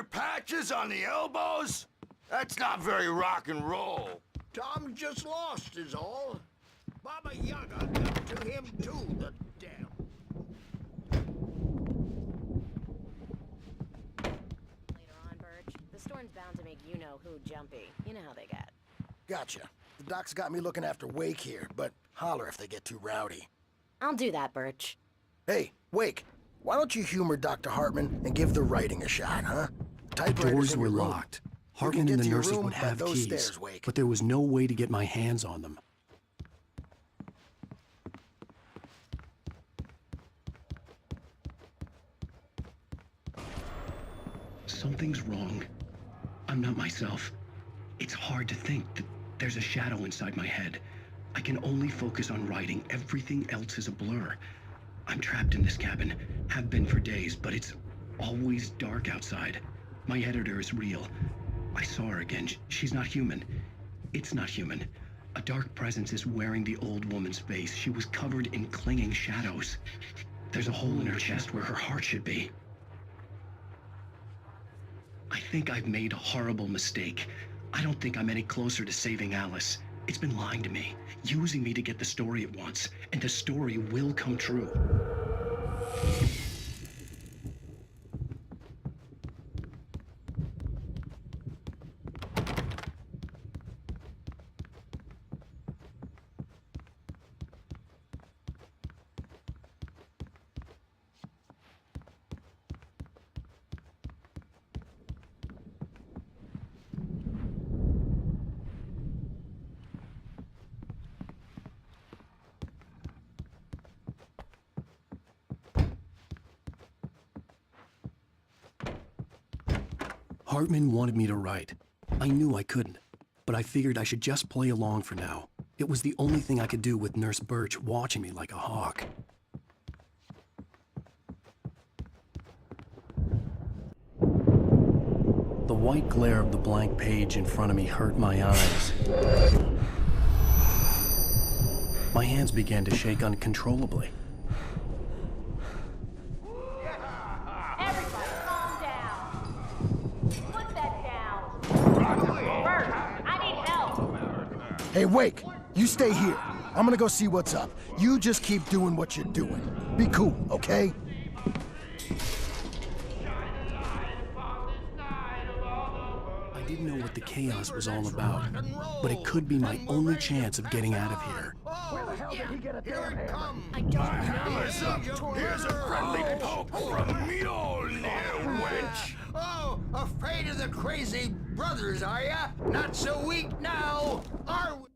Patches on the elbows? That's not very rock and roll. Tom just lost is all. Baba Yaga got to him too, the damn. Later on, Birch. The storm's bound to make you-know-who jumpy. You know how they get. Gotcha. The doc's got me looking after Wake here, but holler if they get too rowdy. I'll do that, Birch. Hey, Wake, why don't you humor Dr. Hartman and give the writing a shot, huh? Doors were locked. Hartman and the nurses would have keys, stairs, Wake. but there was no way to get my hands on them. Something's wrong. I'm not myself. It's hard to think that there's a shadow inside my head. I can only focus on writing. Everything else is a blur. I'm trapped in this cabin. Have been for days, but it's always dark outside. My editor is real. I saw her again. She's not human. It's not human. A dark presence is wearing the old woman's face. She was covered in clinging shadows. There's a hole in her chest where her heart should be. I think I've made a horrible mistake. I don't think I'm any closer to saving Alice. It's been lying to me, using me to get the story it wants, and the story will come true. Hartman wanted me to write. I knew I couldn't, but I figured I should just play along for now. It was the only thing I could do with Nurse Birch watching me like a hawk. The white glare of the blank page in front of me hurt my eyes. My hands began to shake uncontrollably. Hey, Wake, you stay here. I'm gonna go see what's up. You just keep doing what you're doing. Be cool, okay? I didn't know what the chaos was all about, but it could be my only chance of getting out of here. Where the hell did he get a damn hammer? I don't know. Hammer's up. Here's a friendly poke from Mjolnir, wench. Oh, afraid of the crazy brothers, are ya? Not so weak now, are we?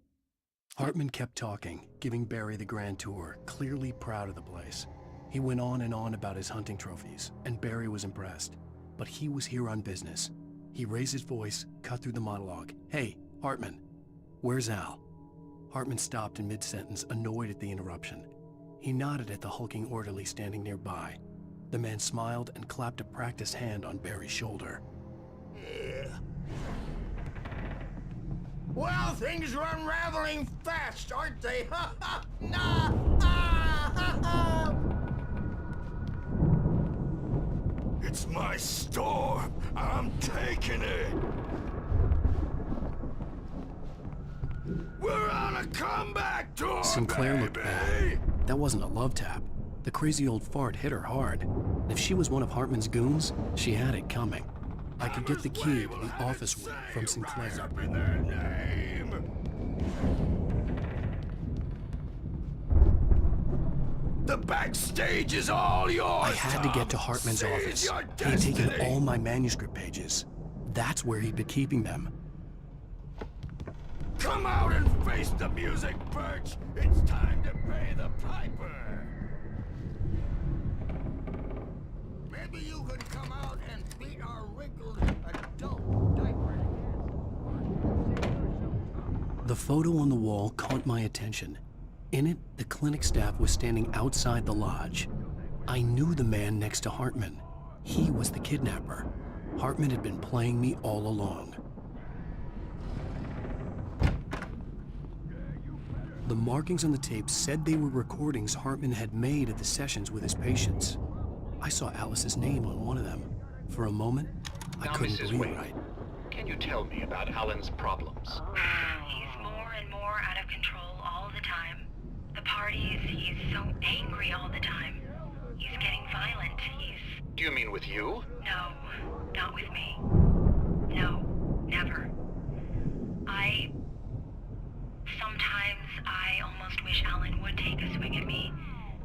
Hartman kept talking, giving Barry the grand tour, clearly proud of the place. He went on and on about his hunting trophies, and Barry was impressed. But he was here on business. He raised his voice, cut through the monologue. Hey, Hartman, where's Al? Hartman stopped in mid-sentence, annoyed at the interruption. He nodded at the hulking orderly standing nearby. The man smiled and clapped a practiced hand on Barry's shoulder. Well, things are unraveling fast, aren't they? Ha ha! Nah! Ah, ha, ha. It's my storm. I'm taking it. We're on a comeback tour, Sinclair looked baby. bad. That wasn't a love tap. The crazy old fart hit her hard. If she was one of Hartman's goons, she had it coming. I could get the key to the office room from Sinclair. Up in their name. The backstage is all yours. I had to get to Hartman's office. He'd taken all my manuscript pages. That's where he'd been keeping them. Come out and face the music, Birch. It's time to pay the piper. Maybe you could come out and beat our wrinkled adult diaper. The photo on the wall caught my attention. In it, the clinic staff was standing outside the lodge. I knew the man next to Hartman. He was the kidnapper. Hartman had been playing me all along. The markings on the tape said they were recordings Hartman had made at the sessions with his patients. I saw Alice's name on one of them. For a moment, I Now, couldn't Mrs. believe Wade, it. Right. can you tell me about Alan's problems? He's more and more out of control all the time. The parties, he's so angry all the time. He's getting violent. Do you mean with you? No, not with me. No, never. Sometimes I almost wish Alan would take a swing at me,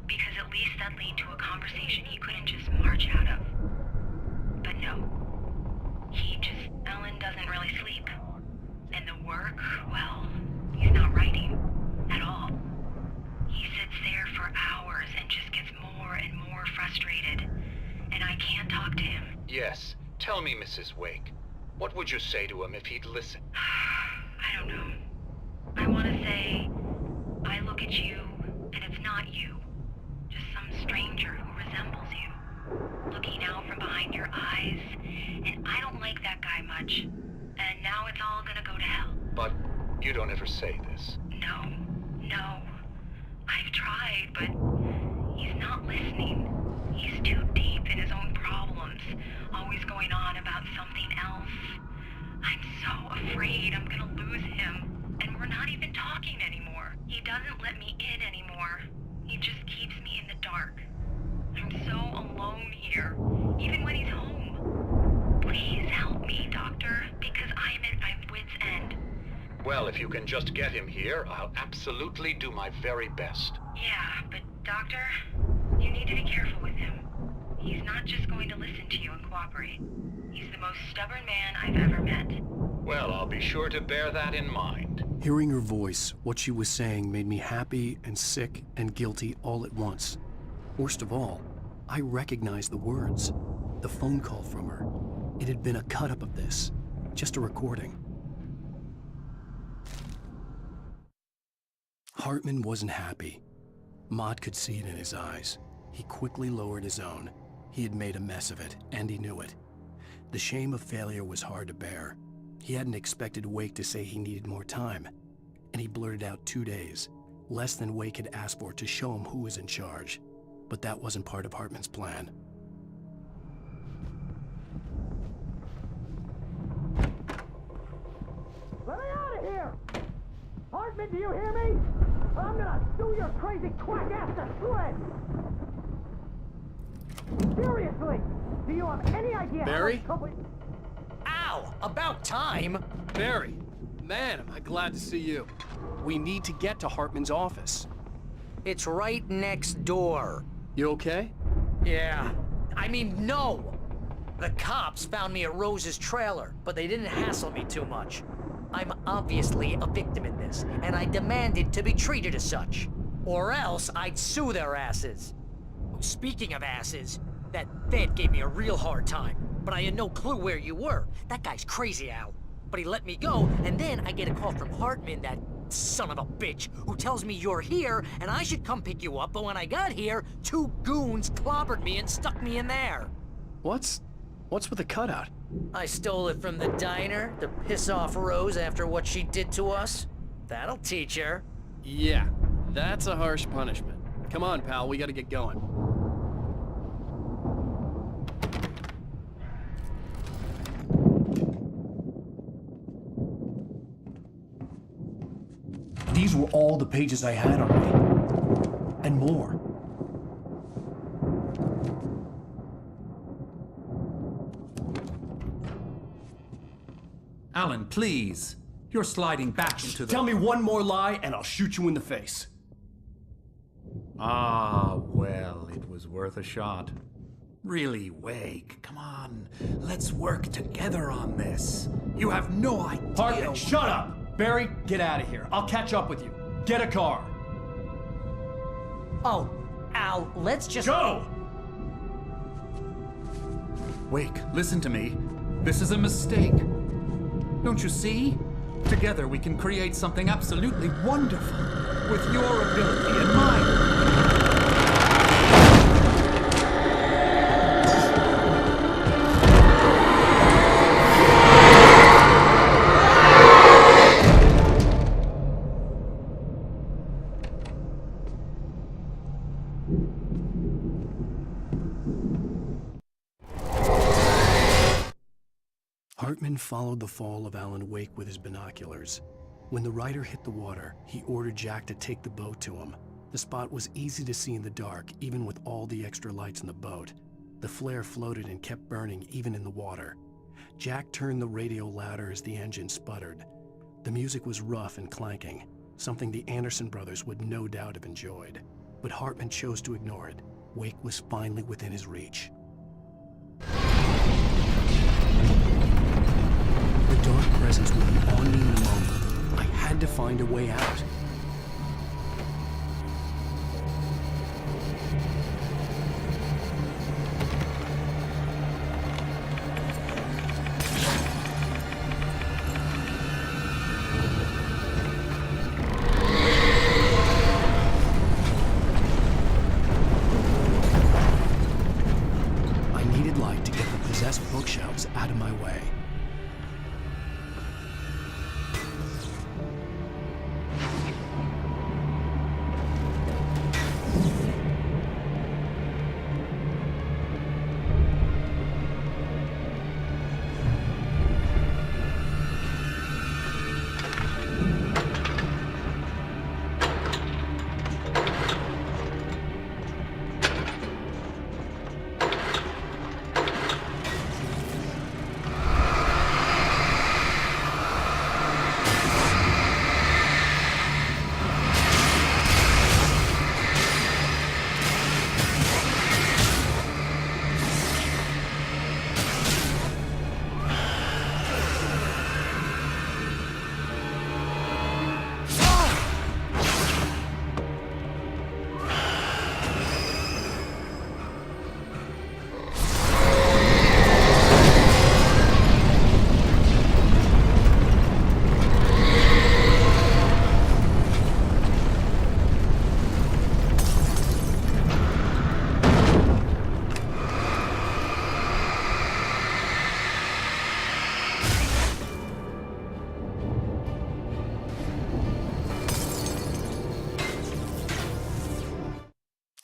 because at least that'd lead to a conversation he couldn't just march out of. But no. Alan doesn't really sleep. And the work, well, he's not writing at all. He sits there for hours and just gets more and more frustrated. And I can't talk to him. Yes. Tell me, Mrs. Wake. What would you say to him if he'd listen? I don't know. I want to say, I look at you, and it's not you. Just some stranger who resembles you. Looking out from behind your eyes, and I don't like that guy much. And now it's all gonna go to hell. But you don't ever say this. No. I've tried, but he's not listening. He's too deep in his own problems, always going on about something else. I'm so afraid I'm gonna lose him, and we're not even talking anymore. He doesn't let me in anymore. He just keeps me in the dark. I'm so alone here, even when he's home. Please help me, Doctor, because I'm at my wit's end. Well, if you can just get him here, I'll absolutely do my very best. Yeah, but Doctor, you need to be careful with him. He's not just going to listen to you and cooperate. He's the most stubborn man I've ever met. Well, I'll be sure to bear that in mind. Hearing her voice, what she was saying made me happy and sick and guilty all at once. Worst of all, I recognized the words. The phone call from her. It had been a cut-up of this. Just a recording. Hartman wasn't happy. Maud could see it in his eyes. He quickly lowered his own. He had made a mess of it, and he knew it. The shame of failure was hard to bear. He hadn't expected Wake to say he needed more time, and he blurted out 2 days, less than Wake had asked for to show him who was in charge. But that wasn't part of Hartman's plan. Let me out of here! Hartman, do you hear me? I'm gonna sue your crazy quack ass to shreds! Seriously! Do you have any idea Barry? how much company... Ow! About time! Barry, man, am I glad to see you. We need to get to Hartman's office. It's right next door. You okay? Yeah. I mean, no! The cops found me at Rose's trailer, but they didn't hassle me too much. I'm obviously a victim in this, and I demanded to be treated as such. Or else I'd sue their asses. Speaking of asses, that Fed gave me a real hard time, but I had no clue where you were. That guy's crazy, Al. But he let me go, and then I get a call from Hartman, that son of a bitch, who tells me you're here, and I should come pick you up, but when I got here, 2 goons clobbered me and stuck me in there. What's with the cutout? I stole it from the diner to piss off Rose after what she did to us. That'll teach her. Yeah, that's a harsh punishment. Come on, pal, we gotta get going. These were all the pages I had on me. And more. Alan, please. You're sliding back into the... Tell me one more lie and I'll shoot you in the face. Ah, well, it was worth a shot. Really, Wake, come on. Let's work together on this. You have no idea... Hartman, shut up! Barry, get out of here. I'll catch up with you. Get a car. Oh, Al, let's just... Go! Wake, listen to me. This is a mistake. Don't you see? Together we can create something absolutely wonderful. With your ability and mine. Hartman followed the fall of Alan Wake with his binoculars. When the rider hit the water, he ordered Jack to take the boat to him. The spot was easy to see in the dark, even with all the extra lights in the boat. The flare floated and kept burning even in the water. Jack turned the radio louder as the engine sputtered. The music was rough and clanking, something the Anderson brothers would no doubt have enjoyed. But Hartman chose to ignore it. Wake was finally within his reach. The dark presence would be on me in a moment. I had to find a way out. I needed light to get the possessed bookshelves out of my way.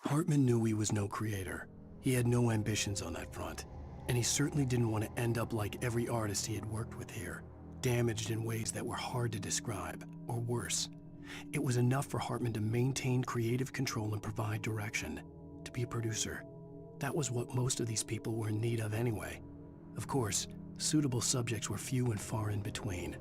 Hartman knew he was no creator. He had no ambitions on that front, and he certainly didn't want to end up like every artist he had worked with here, damaged in ways that were hard to describe, or worse. It was enough for Hartman to maintain creative control and provide direction, to be a producer. That was what most of these people were in need of anyway. Of course, suitable subjects were few and far in between.